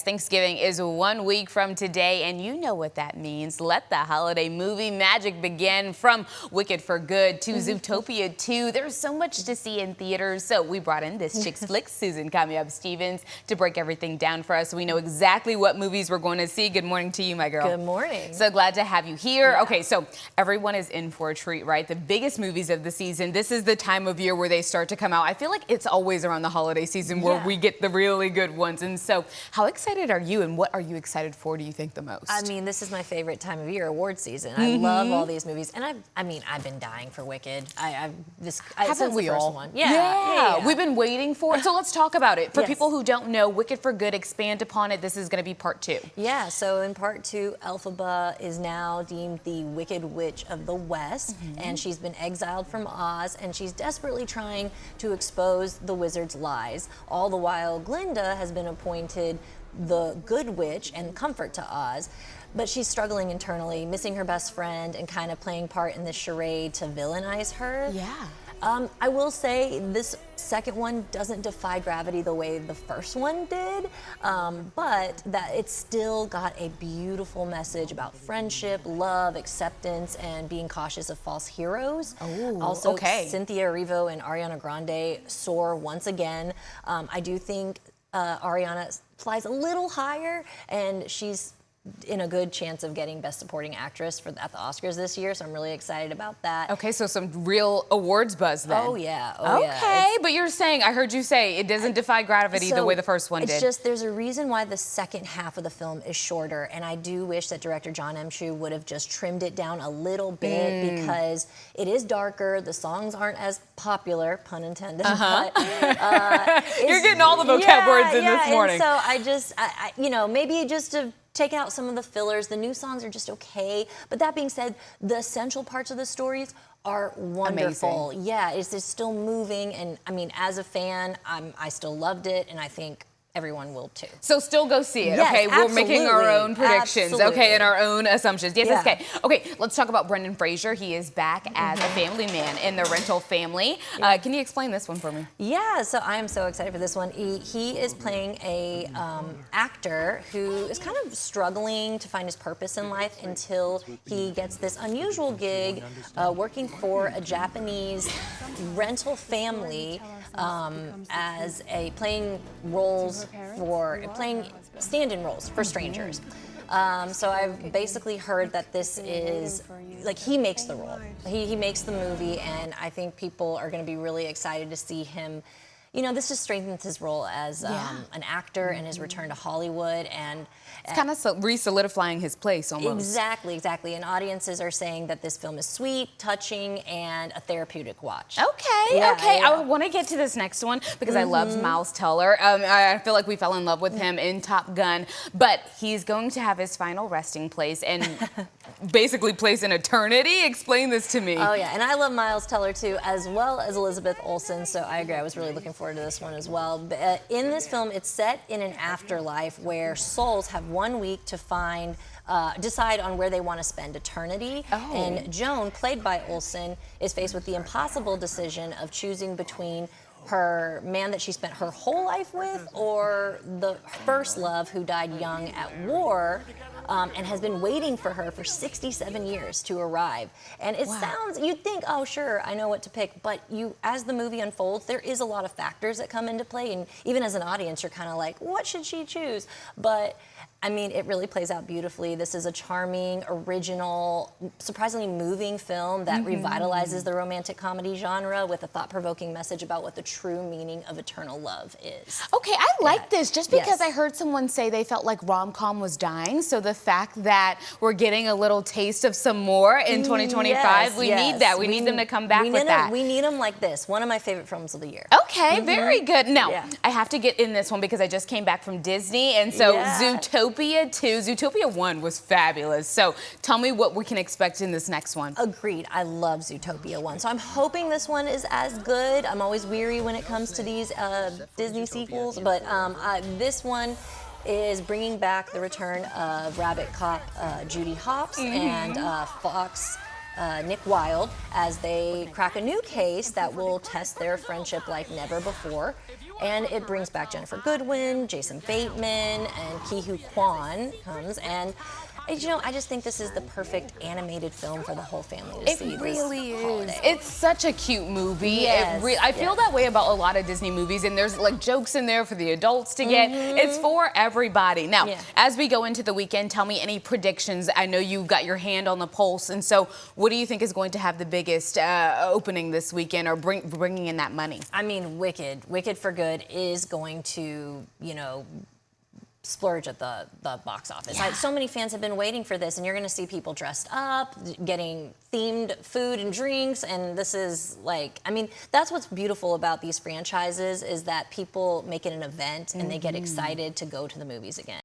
Thanksgiving is 1 week from today, and you know what that means. Let the holiday movie magic begin. From Wicked for Good to Zootopia 2, there's so much to see in theaters. So we brought in This Chix Flix, Susan Kamyab Stephens, to break everything down for us so we know exactly what movies we're going to see. Good morning to you, my girl. Good morning. So glad to have you here. Yeah. Okay, so everyone is in for a treat, right? The biggest movies of the season. This is the time of year where they start to come out. I feel like it's always around the holiday season where we get the really good ones. And so how excited are you, and what are you excited for, do you think, the most? I mean, this is my favorite time of year, award season. I love all these movies, and I've been dying for Wicked. Haven't we all? First one. Yeah. We've been waiting for it. So let's talk about it. For Yes. people who don't know, Wicked for Good, expand upon it. This is going to be part 2. Yeah, so in part 2, Elphaba is now deemed the Wicked Witch of the West, and she's been exiled from Oz, and she's desperately trying to expose the wizard's lies. All the while, Glinda has been appointed the Good Witch and comfort to Oz, but she's struggling internally, missing her best friend, and kind of playing part in this charade to villainize her. Yeah. I will say this second one doesn't defy gravity the way the first one did, but that it's still got a beautiful message about friendship, love, acceptance, and being cautious of false heroes. Oh, also, okay. Cynthia Erivo and Ariana Grande soar once again. I do think Ariana flies a little higher, and she's in a good chance of getting Best Supporting Actress at the Oscars this year, so I'm really excited about that. Okay, so some real awards buzz then. Oh yeah. Okay, but you're saying, I heard you say, it doesn't defy gravity the way the first one did. It's just, there's a reason why the second half of the film is shorter, and I do wish that director John M. Chu would have just trimmed it down a little bit, because it is darker, the songs aren't as popular, pun intended, but you're getting all the vocab words in this morning. And so I just, maybe just to take out some of the fillers. The new songs are just okay. But that being said, the essential parts of the stories are wonderful. Amazing. Yeah, it's still moving. And I mean, as a fan, I still loved it. And I think everyone will too. So still go see it, yes, okay? Absolutely. We're making our own predictions, okay, and our own assumptions. Yes, yeah. okay. Okay, let's talk about Brendan Fraser. He is back as a family man in The Rental Family. Can you explain this one for me? Yeah, so I am so excited for this one. He is playing a actor who is kind of struggling to find his purpose in life until he gets this unusual gig working for a Japanese rental family as playing stand-in roles for strangers. So I've basically heard that this is, like, he makes the role. He makes the movie, and I think people are going to be really excited to see him. This just strengthens his role as an actor and his return to Hollywood, and it's kind of re-solidifying his place almost. Exactly. And audiences are saying that this film is sweet, touching, and a therapeutic watch. Okay. I want to get to this next one because I love Miles Teller. I feel like we fell in love with him in Top Gun, but he's going to have his final resting place and basically place in eternity. Explain this to me. Oh yeah, and I love Miles Teller too, as well as Elizabeth Olsen, so I agree. I was really looking forward to this one as well. But, in this film, it's set in an afterlife where souls have 1 week to decide on where they want to spend eternity. And Joan, played by Olsen, is faced with the impossible decision of choosing between her man that she spent her whole life with, or the first love who died young at war, and has been waiting for her for 67 years to arrive. And it sounds, you'd think, oh sure, I know what to pick, but as the movie unfolds, there is a lot of factors that come into play, and even as an audience, you're kind of like, what should she choose? But I mean, it really plays out beautifully. This is a charming, original, surprisingly moving film that revitalizes the romantic comedy genre with a thought-provoking message about what the true meaning of eternal love is. Okay, I like this just because I heard someone say they felt like rom-com was dying. So the fact that we're getting a little taste of some more in 2025, we need that. We need them to come back with that. We need them like this. One of my favorite films of the year. Okay, very good. Now, I have to get in this one because I just came back from Disney, and so Zootopia 2, Zootopia 1 was fabulous. So tell me what we can expect in this next one. Agreed. I love Zootopia 1. So I'm hoping this one is as good. I'm always weary when it comes to these Disney sequels, but this one is bringing back the return of Rabbit Cop Judy Hopps and Fox Nick Wilde as they crack a new case that will test their friendship like never before. and it brings back Jennifer Goodwin, Jason Bateman, and Ki-Hoo Kwan comes, and you know, I just think this is the perfect animated film for the whole family to see. It really is. Holiday. It's such a cute movie. Yes, I feel that way about a lot of Disney movies, and there's like jokes in there for the adults to get. It's for everybody. Now, as we go into the weekend, tell me any predictions. I know you've got your hand on the pulse, and so what do you think is going to have the biggest opening this weekend, or bringing in that money? I mean, Wicked for Good is going to, you know, splurge at the box office. So many fans have been waiting for this, and you're going to see people dressed up, getting themed food and drinks, and this is like, I mean, that's what's beautiful about these franchises, is that people make it an event and they get excited to go to the movies again.